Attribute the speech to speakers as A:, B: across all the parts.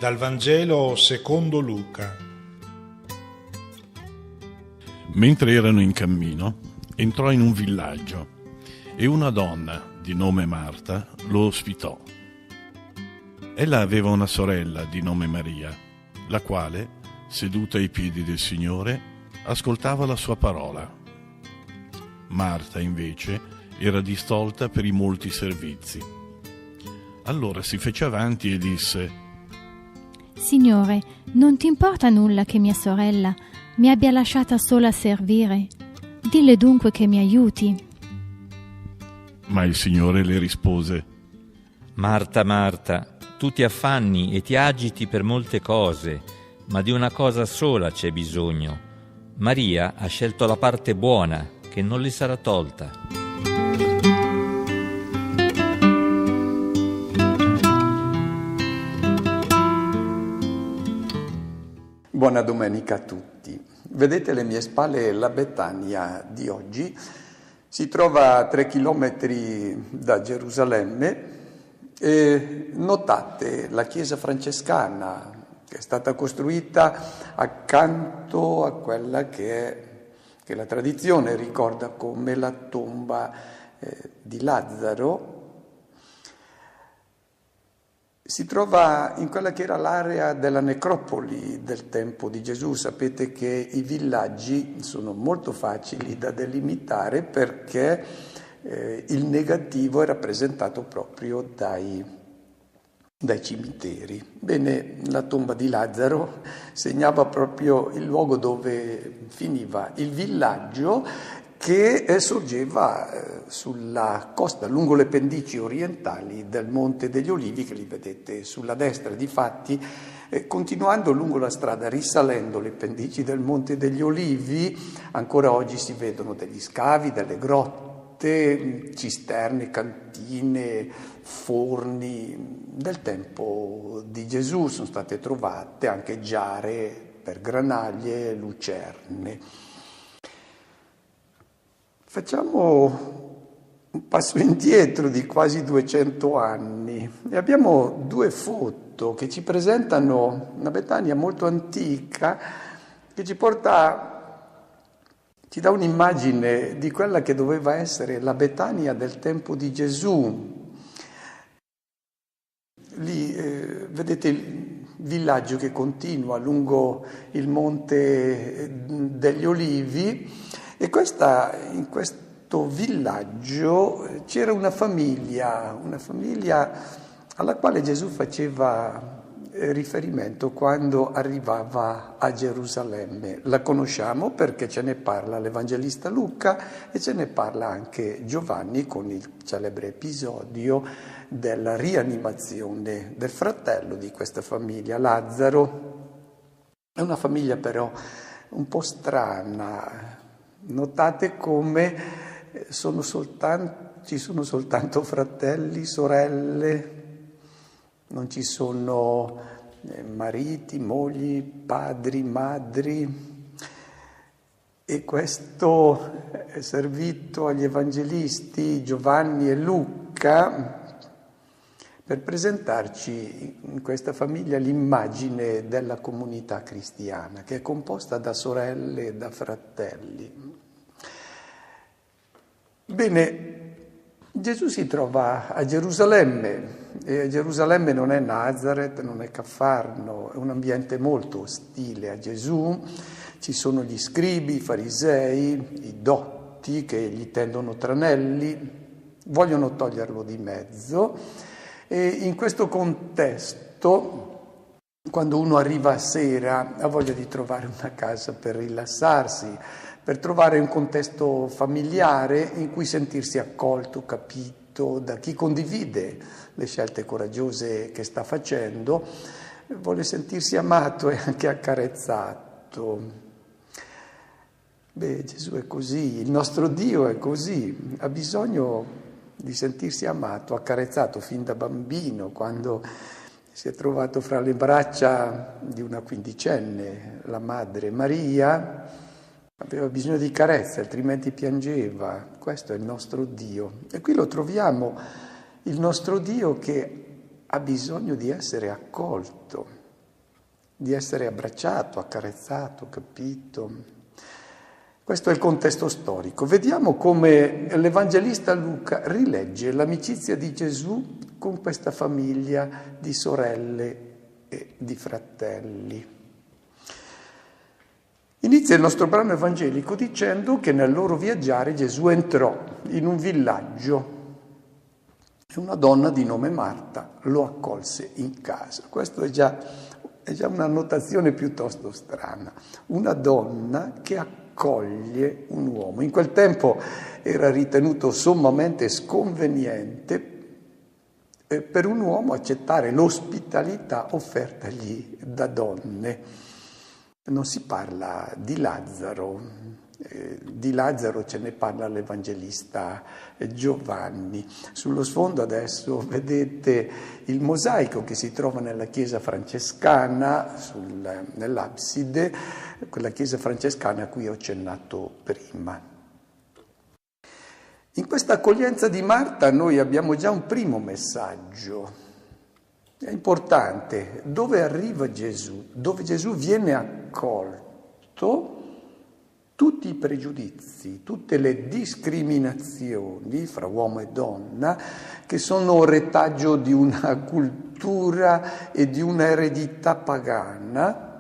A: Dal Vangelo secondo Luca.
B: Mentre erano in cammino, entrò in un villaggio e una donna di nome Marta lo ospitò. Ella aveva una sorella di nome Maria, la quale, seduta ai piedi del Signore, ascoltava la sua parola. Marta, invece, era distolta per i molti servizi. Allora si fece avanti e disse:
C: Signore, non ti importa nulla che mia sorella mi abbia lasciata sola a servire? Dille dunque che mi aiuti.
B: Ma il Signore le rispose:
D: Marta, Marta, tu ti affanni e ti agiti per molte cose, ma di una cosa sola c'è bisogno. Maria ha scelto la parte buona, che non le sarà tolta.
E: Buona domenica a tutti. Vedete alle mie spalle la Betania di oggi. Si trova a 3 chilometri da Gerusalemme e notate la chiesa francescana che è stata costruita accanto a quella che la tradizione ricorda come la tomba di Lazzaro. Si trova in quella che era l'area della necropoli del tempo di Gesù. Sapete che i villaggi sono molto facili da delimitare perché il negativo è rappresentato proprio dai cimiteri. Bene, la tomba di Lazzaro segnava proprio il luogo dove finiva il villaggio che sorgeva sulla costa, lungo le pendici orientali del Monte degli Olivi, che li vedete sulla destra. Difatti, continuando lungo la strada, risalendo le pendici del Monte degli Olivi, ancora oggi si vedono degli scavi, delle grotte, cisterne, cantine, forni del tempo di Gesù. Sono state trovate anche giare per granaglie, lucerne. Facciamo un passo indietro di quasi 200 anni e abbiamo 2 foto che ci presentano una Betania molto antica che ci dà un'immagine di quella che doveva essere la Betania del tempo di Gesù. Lì vedete il villaggio che continua lungo il Monte degli Olivi. E in questo villaggio c'era una famiglia alla quale Gesù faceva riferimento quando arrivava a Gerusalemme. La conosciamo perché ce ne parla l'Evangelista Luca e ce ne parla anche Giovanni con il celebre episodio della rianimazione del fratello di questa famiglia, Lazzaro. È una famiglia però un po' strana. Notate come ci sono soltanto fratelli, sorelle, non ci sono mariti, mogli, padri, madri. E questo è servito agli evangelisti Giovanni e Luca per presentarci in questa famiglia l'immagine della comunità cristiana, che è composta da sorelle e da fratelli. Bene, Gesù si trova a Gerusalemme, e Gerusalemme non è Nazareth, non è Caffarno, è un ambiente molto ostile a Gesù. Ci sono gli scribi, i farisei, i dotti che gli tendono tranelli, vogliono toglierlo di mezzo. E in questo contesto, quando uno arriva a sera, ha voglia di trovare una casa per rilassarsi, per trovare un contesto familiare in cui sentirsi accolto, capito da chi condivide le scelte coraggiose che sta facendo, vuole sentirsi amato e anche accarezzato. Gesù è così, il nostro Dio è così, ha bisogno di sentirsi amato, accarezzato fin da bambino, quando si è trovato fra le braccia di una quindicenne, la madre Maria. Aveva bisogno di carezze, altrimenti piangeva. Questo è il nostro Dio. E qui lo troviamo, il nostro Dio che ha bisogno di essere accolto. di essere abbracciato, accarezzato, capito. Questo è il contesto storico. Vediamo come l'Evangelista Luca rilegge l'amicizia di Gesù con questa famiglia di sorelle e di fratelli. Inizia il nostro brano evangelico dicendo che nel loro viaggiare Gesù entrò in un villaggio e una donna di nome Marta lo accolse in casa. Questo è già una notazione piuttosto strana. Una donna che accoglie un uomo. In quel tempo era ritenuto sommamente sconveniente per un uomo accettare l'ospitalità offertagli da donne. Non si parla di Lazzaro. Di Lazzaro ce ne parla l'Evangelista Giovanni. Sullo sfondo adesso vedete il mosaico che si trova nella chiesa francescana, nell'abside, quella chiesa francescana a cui ho accennato prima. In questa accoglienza di Marta noi abbiamo già un primo messaggio. È importante, dove arriva Gesù, dove Gesù viene accolto, tutti i pregiudizi, tutte le discriminazioni fra uomo e donna, che sono retaggio di una cultura e di un'eredità pagana,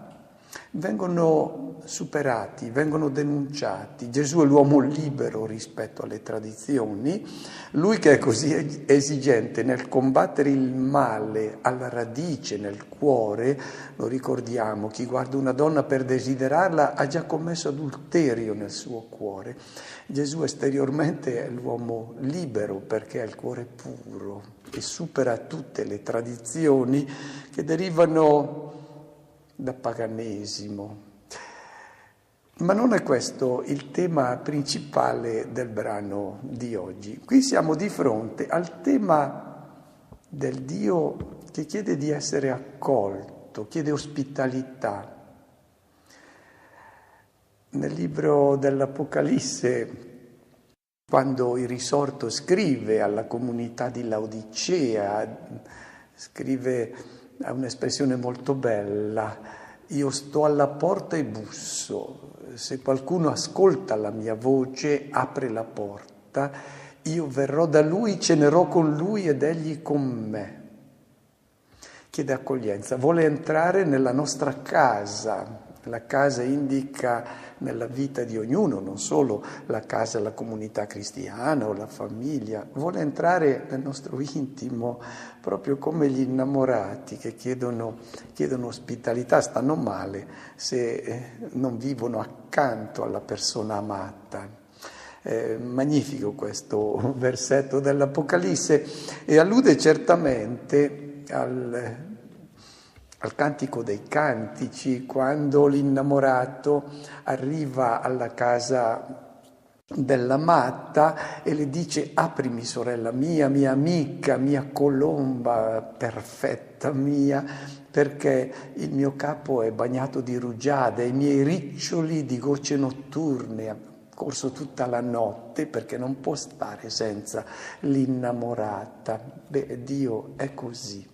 E: vengono superati, vengono denunciati. Gesù è l'uomo libero rispetto alle tradizioni, lui che è così esigente nel combattere il male alla radice, nel cuore. Lo ricordiamo, chi guarda una donna per desiderarla ha già commesso adulterio nel suo cuore. Gesù esteriormente è l'uomo libero perché ha il cuore puro e supera tutte le tradizioni che derivano da paganesimo. Ma non è questo il tema principale del brano di oggi. Qui siamo di fronte al tema del Dio che chiede di essere accolto, chiede ospitalità. Nel libro dell'Apocalisse, quando il risorto scrive alla comunità di Laodicea, ha un'espressione molto bella: io sto alla porta e busso, se qualcuno ascolta la mia voce, apre la porta, io verrò da lui, cenerò con lui ed egli con me. Chiede accoglienza, vuole entrare nella nostra casa. La casa indica nella vita di ognuno, non solo la casa, la comunità cristiana o la famiglia, vuole entrare nel nostro intimo, proprio come gli innamorati che chiedono ospitalità, stanno male se non vivono accanto alla persona amata. Magnifico questo versetto dell'Apocalisse e allude certamente al Cantico dei Cantici, quando l'innamorato arriva alla casa dell'amata e le dice: aprimi sorella mia, mia amica, mia colomba perfetta mia, perché il mio capo è bagnato di rugiada, i miei riccioli di gocce notturne, ha corso tutta la notte perché non può stare senza l'innamorata. Dio è così.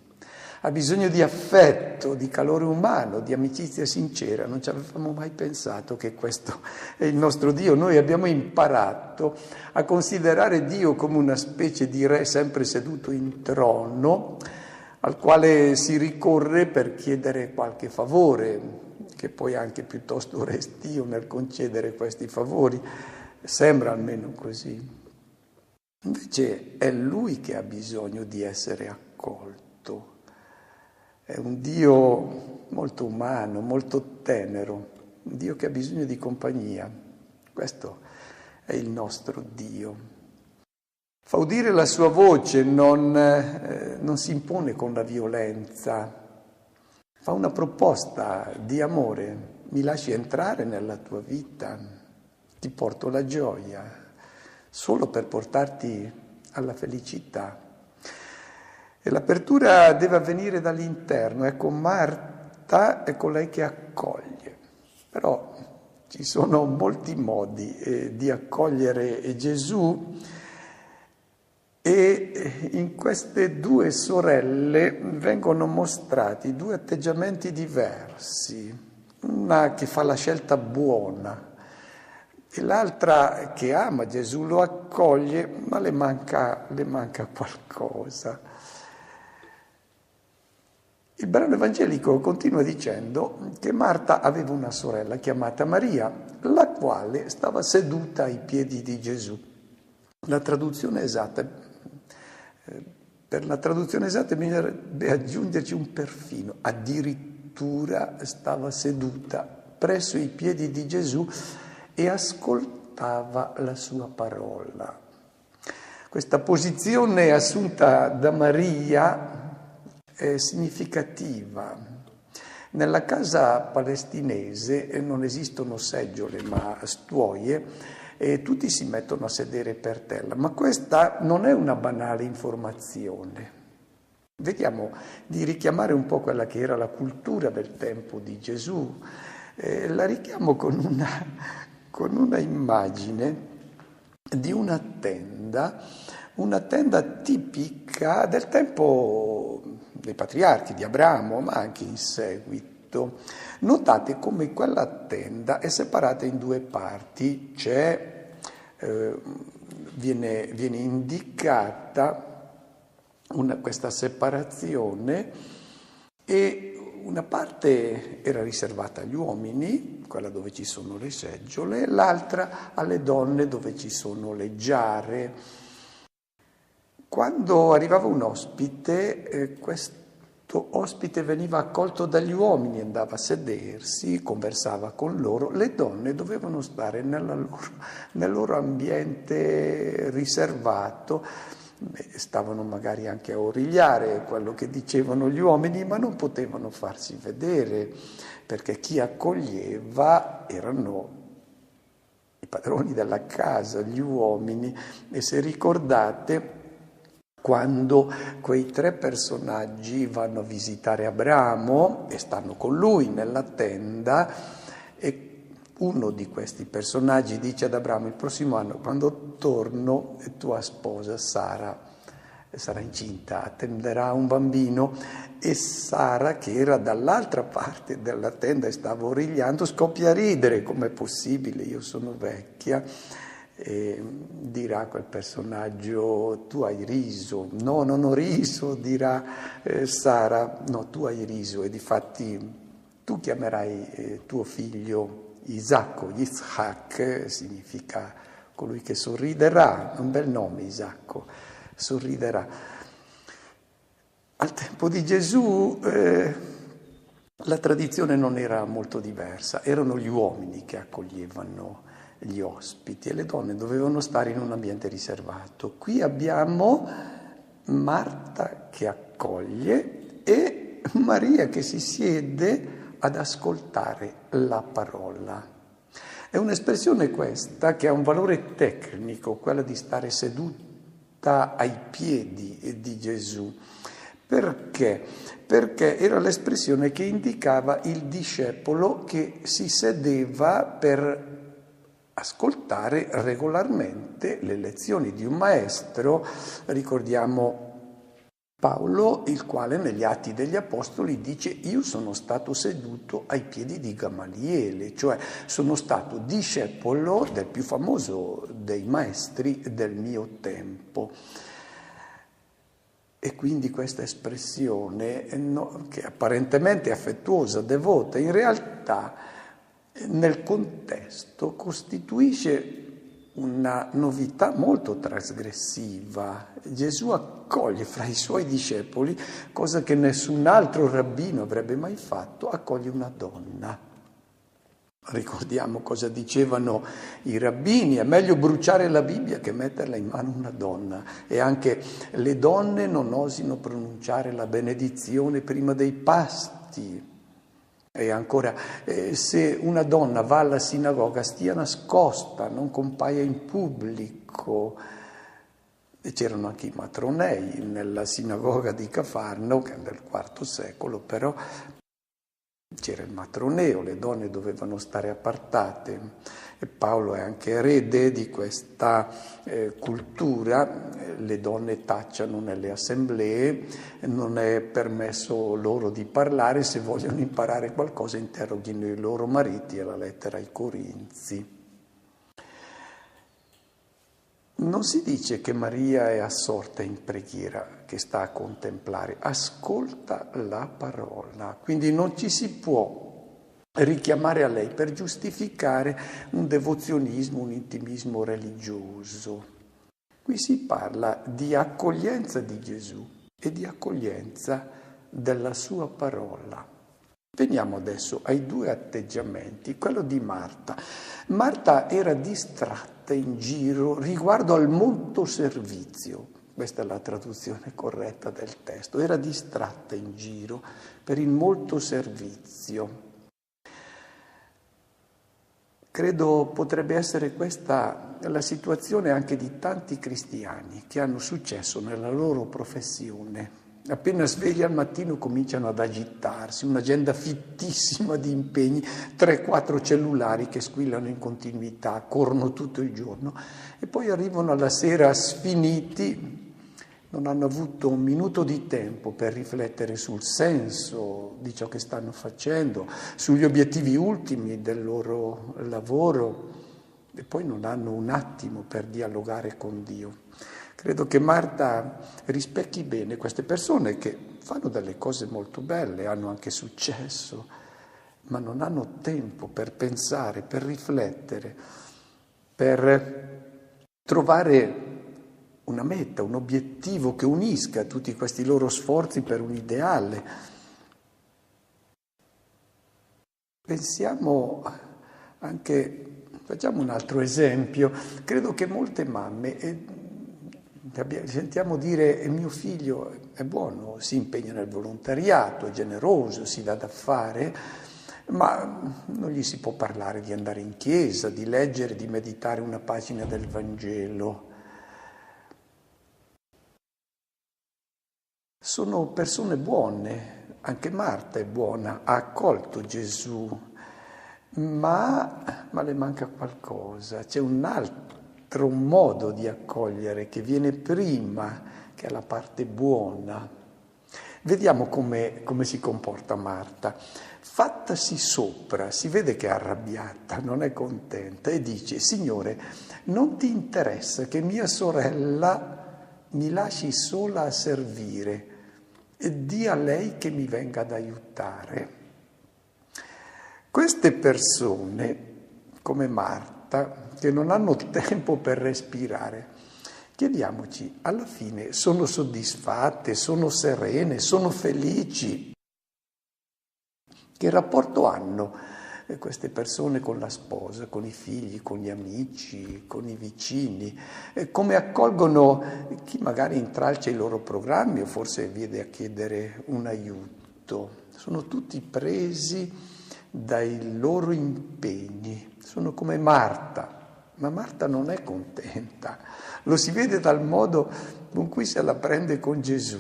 E: Ha bisogno di affetto, di calore umano, di amicizia sincera. Non ci avevamo mai pensato che questo è il nostro Dio. Noi abbiamo imparato a considerare Dio come una specie di re sempre seduto in trono, al quale si ricorre per chiedere qualche favore, che poi anche piuttosto restio nel concedere questi favori. Sembra almeno così. Invece è Lui che ha bisogno di essere accolto. È un Dio molto umano, molto tenero, un Dio che ha bisogno di compagnia. Questo è il nostro Dio. Fa udire la sua voce, non si impone con la violenza. Fa una proposta di amore: mi lasci entrare nella tua vita, ti porto la gioia, solo per portarti alla felicità. E l'apertura deve avvenire dall'interno. Ecco, Marta è colei che accoglie. Però ci sono molti modi di accogliere Gesù. E in queste due sorelle vengono mostrati due atteggiamenti diversi, una che fa la scelta buona e l'altra che ama Gesù, lo accoglie, ma le manca qualcosa. Il brano evangelico continua dicendo che Marta aveva una sorella chiamata Maria, la quale stava seduta ai piedi di Gesù. La traduzione esatta, per la traduzione esatta bisognerebbe aggiungerci un perfino, addirittura stava seduta presso i piedi di Gesù e ascoltava la sua parola. Questa posizione assunta da Maria è significativa. Nella casa palestinese non esistono seggiole ma stuoie e tutti si mettono a sedere per terra, ma questa non è una banale informazione. Vediamo di richiamare un po' quella che era la cultura del tempo di Gesù. La richiamo con una immagine di una tenda tipica del tempo dei patriarchi, di Abramo, ma anche in seguito. Notate come quella tenda è separata in due parti, viene indicata questa separazione e una parte era riservata agli uomini, quella dove ci sono le seggiole, l'altra alle donne dove ci sono le giare. Quando arrivava un ospite, questo ospite veniva accolto dagli uomini, andava a sedersi, conversava con loro, le donne dovevano stare nel loro ambiente riservato, stavano magari anche a origliare quello che dicevano gli uomini, ma non potevano farsi vedere, perché chi accoglieva erano i padroni della casa, gli uomini, e se ricordate, quando quei tre personaggi vanno a visitare Abramo e stanno con lui nella tenda e uno di questi personaggi dice ad Abramo: il prossimo anno quando torno tua sposa Sara sarà incinta, attenderà un bambino, e Sara, che era dall'altra parte della tenda e stava origliando, scoppia a ridere. Com'è possibile? Io sono vecchia. E dirà quel personaggio: tu hai riso. No, non ho riso, dirà Sara. No, tu hai riso, e difatti tu chiamerai tuo figlio Isacco. Yitzhak significa colui che sorriderà, un bel nome Isacco, sorriderà. Al tempo di Gesù la tradizione non era molto diversa, erano gli uomini che accoglievano gli ospiti e le donne dovevano stare in un ambiente riservato. Qui abbiamo Marta che accoglie e Maria che si siede ad ascoltare la parola. È un'espressione questa che ha un valore tecnico, quella di stare seduta ai piedi di Gesù. Perché? Perché era l'espressione che indicava il discepolo che si sedeva per ascoltare regolarmente le lezioni di un maestro. Ricordiamo Paolo, il quale negli Atti degli Apostoli dice: io sono stato seduto ai piedi di Gamaliele, cioè sono stato discepolo del più famoso dei maestri del mio tempo. E quindi questa espressione, che apparentemente è affettuosa, devota, in realtà nel contesto costituisce una novità molto trasgressiva. Gesù accoglie fra i suoi discepoli, cosa che nessun altro rabbino avrebbe mai fatto, accoglie una donna. Ricordiamo cosa dicevano i rabbini: è meglio bruciare la Bibbia che metterla in mano a una donna. E anche le donne non osino pronunciare la benedizione prima dei pasti. E ancora, se una donna va alla sinagoga, stia nascosta, non compaia in pubblico. E c'erano anche i matronei nella sinagoga di Cafarno, che è del IV secolo, però c'era il matroneo, le donne dovevano stare appartate. E Paolo è anche erede di questa cultura, le donne tacciano nelle assemblee, non è permesso loro di parlare, se vogliono imparare qualcosa interroghino i loro mariti, è la lettera ai Corinzi. Non si dice che Maria è assorta in preghiera, che sta a contemplare, ascolta la parola, quindi non ci si può richiamare a lei per giustificare un devozionismo, un intimismo religioso. Qui si parla di accoglienza di Gesù e di accoglienza della sua parola. Veniamo adesso ai due atteggiamenti, quello di Marta. Marta era distratta in giro riguardo al molto servizio, questa è la traduzione corretta del testo, era distratta in giro per il molto servizio. Credo potrebbe essere questa la situazione anche di tanti cristiani che hanno successo nella loro professione. Appena svegli al mattino cominciano ad agitarsi, un'agenda fittissima di impegni, 3-4 cellulari che squillano in continuità, corrono tutto il giorno e poi arrivano alla sera sfiniti, non hanno avuto un minuto di tempo per riflettere sul senso di ciò che stanno facendo, sugli obiettivi ultimi del loro lavoro e poi non hanno un attimo per dialogare con Dio. Credo che Marta rispecchi bene queste persone che fanno delle cose molto belle, hanno anche successo, ma non hanno tempo per pensare, per riflettere, per trovare una meta, un obiettivo che unisca tutti questi loro sforzi per un ideale. Pensiamo anche, facciamo un altro esempio, credo che molte mamme sentiamo dire mio figlio è buono, si impegna nel volontariato, è generoso, si dà da fare, ma non gli si può parlare di andare in chiesa, di leggere, di meditare una pagina del Vangelo. Sono persone buone, anche Marta è buona, ha accolto Gesù, ma le manca qualcosa, c'è un modo di accogliere che viene prima, che è la parte buona. Vediamo come si comporta Marta. Fattasi sopra, si vede che è arrabbiata, non è contenta e dice: Signore, non ti interessa che mia sorella mi lasci sola a servire e di a lei che mi venga ad aiutare. Queste persone, come Marta, che non hanno tempo per respirare, chiediamoci, alla fine sono soddisfatte, sono serene, sono felici? Che rapporto hanno queste persone con la sposa, con i figli, con gli amici, con i vicini? Come accolgono chi magari intralcia i loro programmi o forse viene a chiedere un aiuto? Sono tutti presi dai loro impegni, sono come Marta. Ma Marta non è contenta, lo si vede dal modo con cui se la prende con Gesù.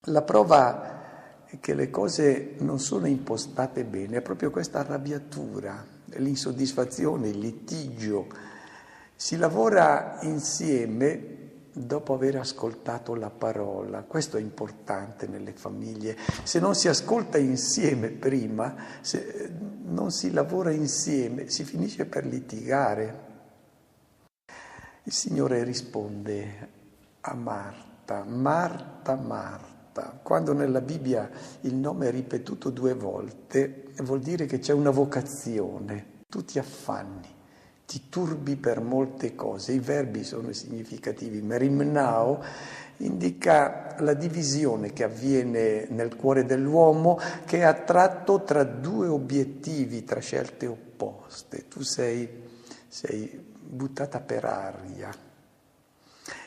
E: La prova è che le cose non sono impostate bene, è proprio questa arrabbiatura, l'insoddisfazione, il litigio. Si lavora insieme dopo aver ascoltato la parola, questo è importante nelle famiglie. Se non si ascolta insieme prima, se non si lavora insieme, si finisce per litigare. Il Signore risponde a Marta, Marta, Marta. Quando nella Bibbia il nome è ripetuto 2 volte, vuol dire che c'è una vocazione, tu ti affanni, ti turbi per molte cose. I verbi sono significativi. Merimnao indica la divisione che avviene nel cuore dell'uomo, che è attratto tra 2 obiettivi, tra scelte opposte. Tu sei buttata per aria.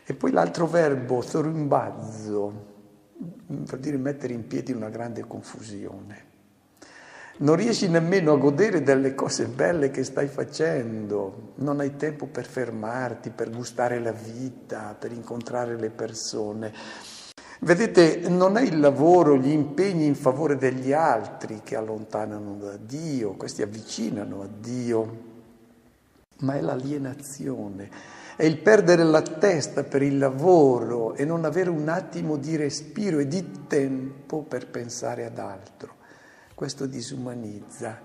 E: E poi l'altro verbo, thorumbazzo, vuol dire mettere in piedi una grande confusione. Non riesci nemmeno a godere delle cose belle che stai facendo, non hai tempo per fermarti, per gustare la vita, per incontrare le persone. Vedete, non è il lavoro, gli impegni in favore degli altri che allontanano da Dio, questi avvicinano a Dio. ma è l'alienazione, è il perdere la testa per il lavoro e non avere un attimo di respiro e di tempo per pensare ad altro. Questo disumanizza,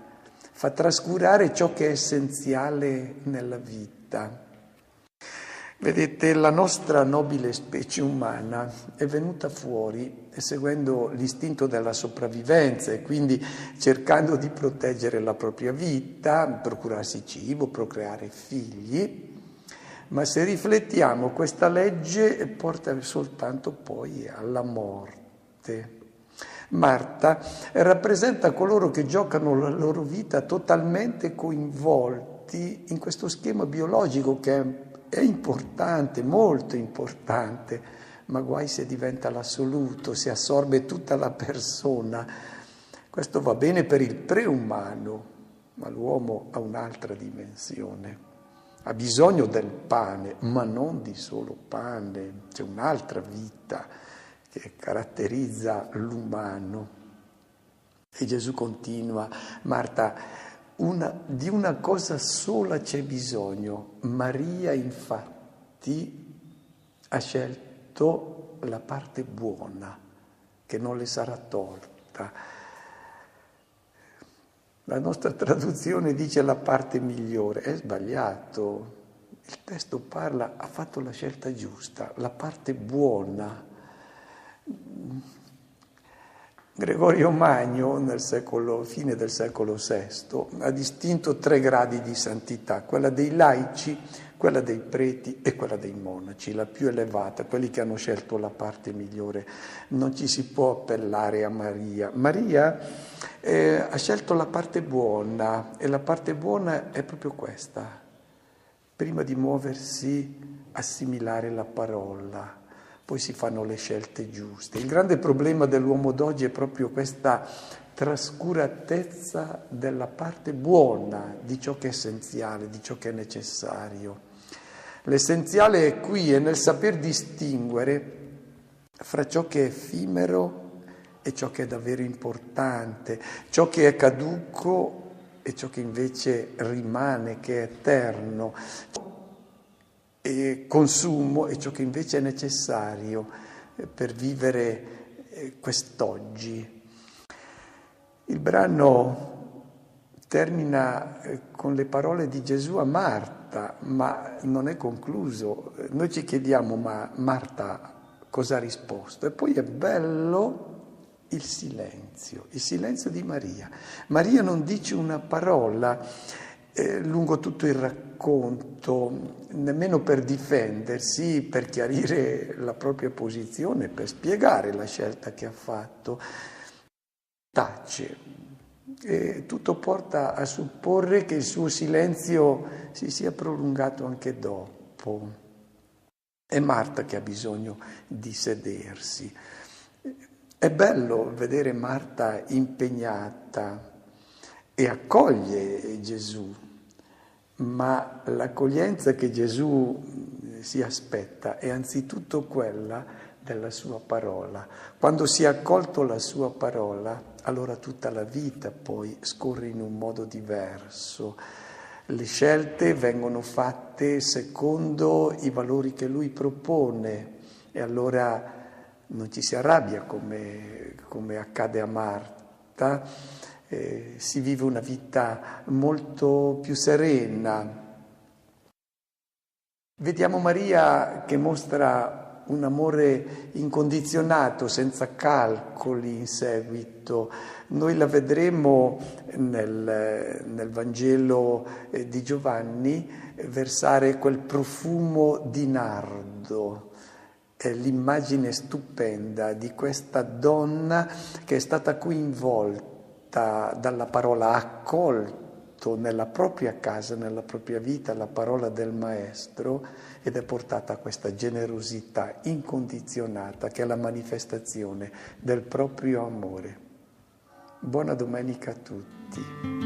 E: fa trascurare ciò che è essenziale nella vita. Vedete, la nostra nobile specie umana è venuta fuori seguendo l'istinto della sopravvivenza e quindi cercando di proteggere la propria vita, procurarsi cibo, procreare figli, ma se riflettiamo questa legge porta soltanto poi alla morte. Marta rappresenta coloro che giocano la loro vita totalmente coinvolti in questo schema biologico che è importante, molto importante, ma guai se diventa l'assoluto, se assorbe tutta la persona. Questo va bene per il preumano, ma l'uomo ha un'altra dimensione. Ha bisogno del pane, ma non di solo pane, c'è un'altra vita che caratterizza l'umano. E Gesù continua, Marta, di una cosa sola c'è bisogno. Maria infatti ha scelto la parte buona, che non le sarà tolta. La nostra traduzione dice la parte migliore, è sbagliato. Il testo parla, ha fatto la scelta giusta, la parte buona. Gregorio Magno, fine del secolo VI, ha distinto 3 gradi di santità, quella dei laici, quella dei preti e quella dei monaci, la più elevata, quelli che hanno scelto la parte migliore. Non ci si può appellare a Maria. Maria ha scelto la parte buona e la parte buona è proprio questa. Prima di muoversi, assimilare la parola. Poi si fanno le scelte giuste. Il grande problema dell'uomo d'oggi è proprio questa trascuratezza della parte buona, di ciò che è essenziale, di ciò che è necessario. L'essenziale è qui, è nel saper distinguere fra ciò che è effimero e ciò che è davvero importante, ciò che è caduco e ciò che invece rimane, che è eterno. E consumo è ciò che invece è necessario per vivere quest'oggi. Il brano termina con le parole di Gesù a Marta, ma non è concluso. Noi ci chiediamo, ma Marta cosa ha risposto? E poi è bello il silenzio di Maria. Maria non dice una parola lungo tutto il racconto, nemmeno per difendersi, per chiarire la propria posizione, per spiegare la scelta che ha fatto. Tace. E tutto porta a supporre che il suo silenzio si sia prolungato anche dopo. È Marta che ha bisogno di sedersi. È bello vedere Marta impegnata e accoglie Gesù, ma l'accoglienza che Gesù si aspetta è anzitutto quella della sua parola. Quando si è accolto la sua parola, allora tutta la vita poi scorre in un modo diverso. Le scelte vengono fatte secondo i valori che lui propone e allora non ci si arrabbia come accade a Marta. Si vive una vita molto più serena. Vediamo Maria che mostra un amore incondizionato, senza calcoli in seguito. Noi la vedremo nel Vangelo di Giovanni versare quel profumo di nardo. È l'immagine stupenda di questa donna che è stata coinvolta dalla parola, ha accolto nella propria casa, nella propria vita la parola del Maestro ed è portata a questa generosità incondizionata che è la manifestazione del proprio amore. Buona domenica a tutti.